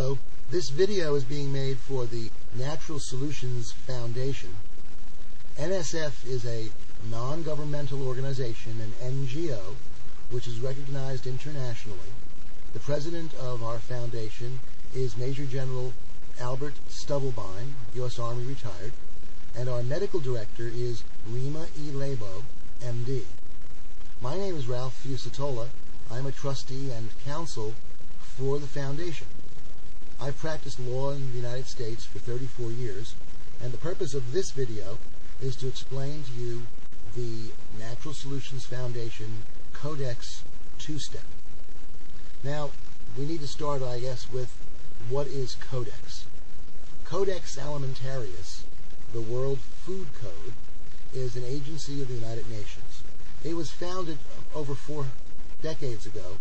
Hello, this video is being made for the Natural Solutions Foundation. NSF is a non-governmental organization, an NGO, which is recognized internationally. The president of our foundation is Major General Albert Stubblebine, U.S. Army retired, and our medical director is Rima E. Lebo, MD. My name is Ralph Fusatola. I'm a trustee and counsel for the foundation. I've practiced law in the United States for 34 years, and the purpose of this video is to explain to you the Natural Solutions Foundation Codex 2-step. Now, we need to start, I guess, with what is Codex. Codex Alimentarius, the World Food Code, is an agency of the United Nations. It was founded over 4 decades ago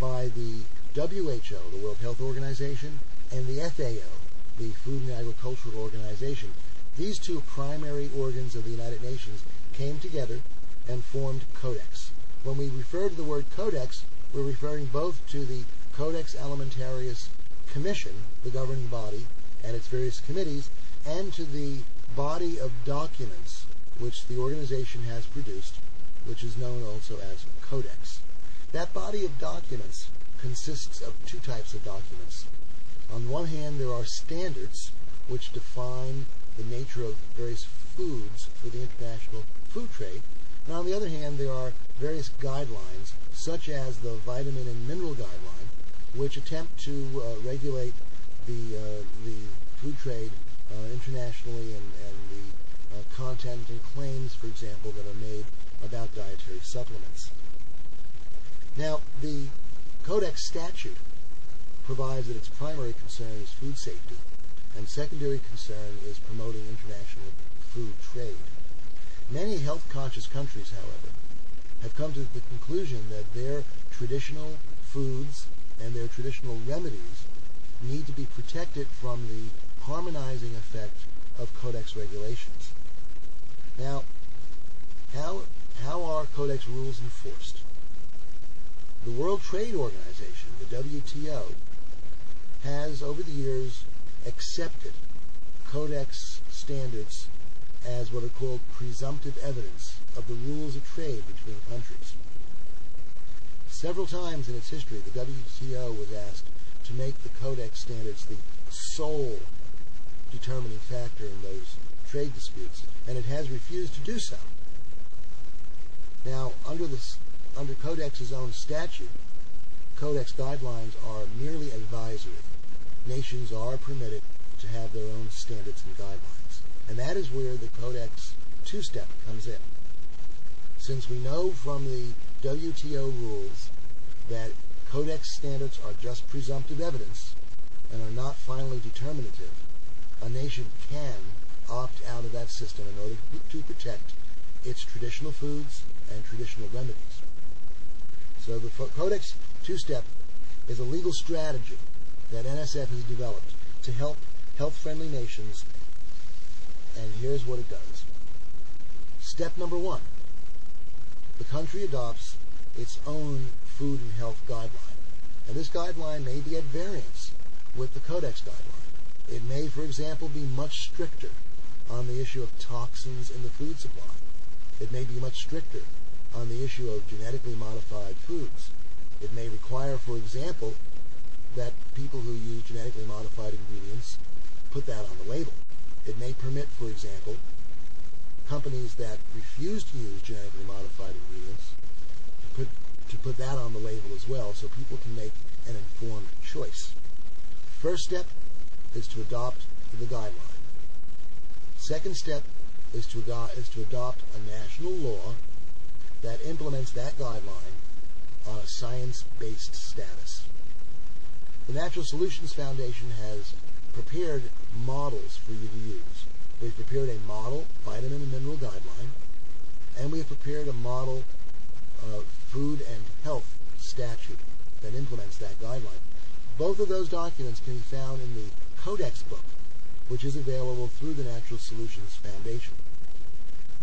by the WHO, the World Health Organization, and the FAO, the Food and Agricultural Organization. These two primary organs of the United Nations came together and formed Codex. When we refer to the word Codex, we're referring both to the Codex Alimentarius Commission, the governing body, and its various committees, and to the body of documents which the organization has produced, which is known also as Codex. That body of documents consists of 2 types of documents. On one hand, there are standards which define the nature of various foods for the international food trade, and on the other hand, there are various guidelines, such as the vitamin and mineral guideline, which attempt to regulate the food trade internationally and the content and claims, for example, that are made about dietary supplements. Now, the Codex statute provides that its primary concern is food safety, and secondary concern is promoting international food trade. Many health-conscious countries, however, have come to the conclusion that their traditional foods and their traditional remedies need to be protected from the harmonizing effect of Codex regulations. Now, how are Codex rules enforced? The World Trade Organization, the WTO, has over the years accepted Codex standards as what are called presumptive evidence of the rules of trade between countries. Several times in its history, the WTO was asked to make the Codex standards the sole determining factor in those trade disputes, and it has refused to do so. Now, under Codex's own statute, Codex guidelines are merely advisory. Nations are permitted to have their own standards and guidelines. And that is where the Codex 2-step comes in. Since we know from the WTO rules that Codex standards are just presumptive evidence and are not finally determinative, a nation can opt out of that system in order to protect its traditional foods and traditional remedies. So the Codex 2-step is a legal strategy that NSF has developed to help health-friendly nations, and here's what it does. Step number 1. The country adopts its own food and health guideline, and this guideline may be at variance with the Codex guideline. It may, for example, be much stricter on the issue of toxins in the food supply. It may be much stricter on the issue of genetically modified foods. It may require, for example, that people who use genetically modified ingredients put that on the label. It may permit, for example, companies that refuse to use genetically modified ingredients to put that on the label as well, so people can make an informed choice. First step is to adopt the guideline. Second step is to adopt a national law that implements that guideline on a science-based status. The Natural Solutions Foundation has prepared models for you to use. We've prepared a model vitamin and mineral guideline, and we have prepared a model food and health statute that implements that guideline. Both of those documents can be found in the Codex book, which is available through the Natural Solutions Foundation.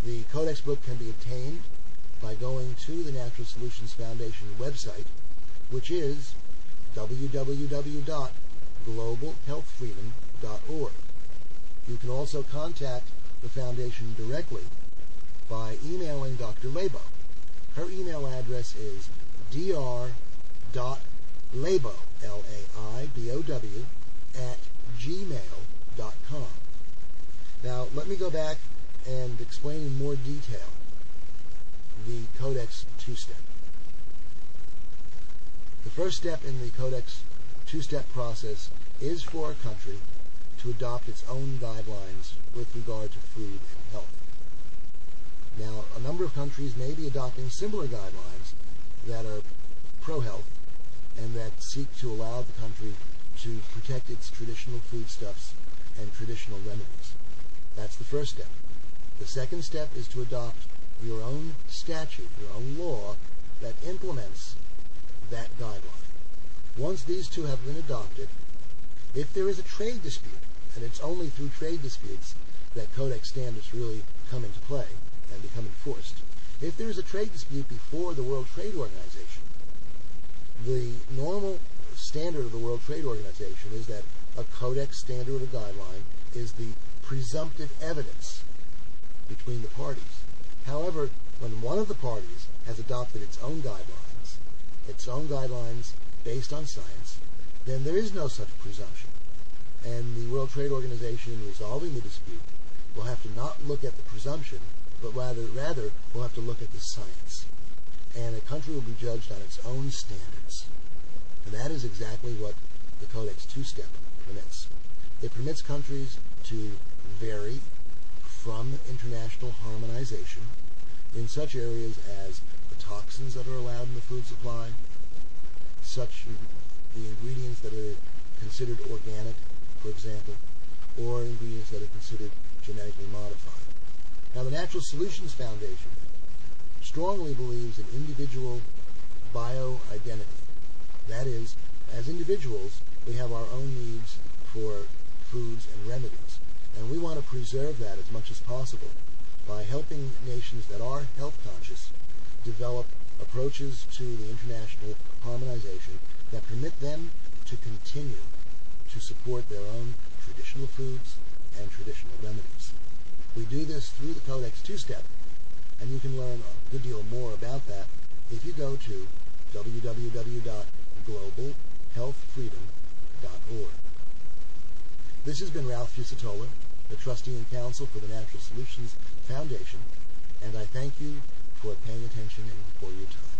The Codex book can be obtained by going to the Natural Solutions Foundation website, which is www.thenfo.org. globalhealthfreedom.org. You can also contact the Foundation directly by emailing Dr. Labo. Her email address is dr.labo, L-A-I-B-O-W, @gmail.com. Now, let me go back and explain in more detail the Codex two-step. The first step in the Codex two-step process is for a country to adopt its own guidelines with regard to food and health. Now, a number of countries may be adopting similar guidelines that are pro-health and that seek to allow the country to protect its traditional foodstuffs and traditional remedies. That's the first step. The second step is to adopt your own statute, your own law that implements that guideline. Once these two have been adopted, if there is a trade dispute, and it's only through trade disputes that Codex standards really come into play and become enforced. If there is a trade dispute before the World Trade Organization, the normal standard of the World Trade Organization is that a Codex standard or a guideline is the presumptive evidence between the parties. However, when one of the parties has adopted its own guidelines based on science, then there is no such presumption. And the World Trade Organization, in resolving the dispute, will have to not look at the presumption, but rather will have to look at the science. And a country will be judged on its own standards. And that is exactly what the Codex two-step permits. It permits countries to vary from international harmonization in such areas as the toxins that are allowed in the food supply, such the ingredients that are considered organic, for example, or ingredients that are considered genetically modified. Now, the Natural Solutions Foundation strongly believes in individual bioidentity. That is, as individuals, we have our own needs for foods and remedies, and we want to preserve that as much as possible by helping nations that are health conscious develop approaches to the international harmonization that permit them to continue to support their own traditional foods and traditional remedies. We do this through the Codex two-step, and you can learn a good deal more about that if you go to www.globalhealthfreedom.org. This has been Ralph Fusatola, the Trustee and Counsel for the Natural Solutions Foundation, and I thank you for paying attention and for your time.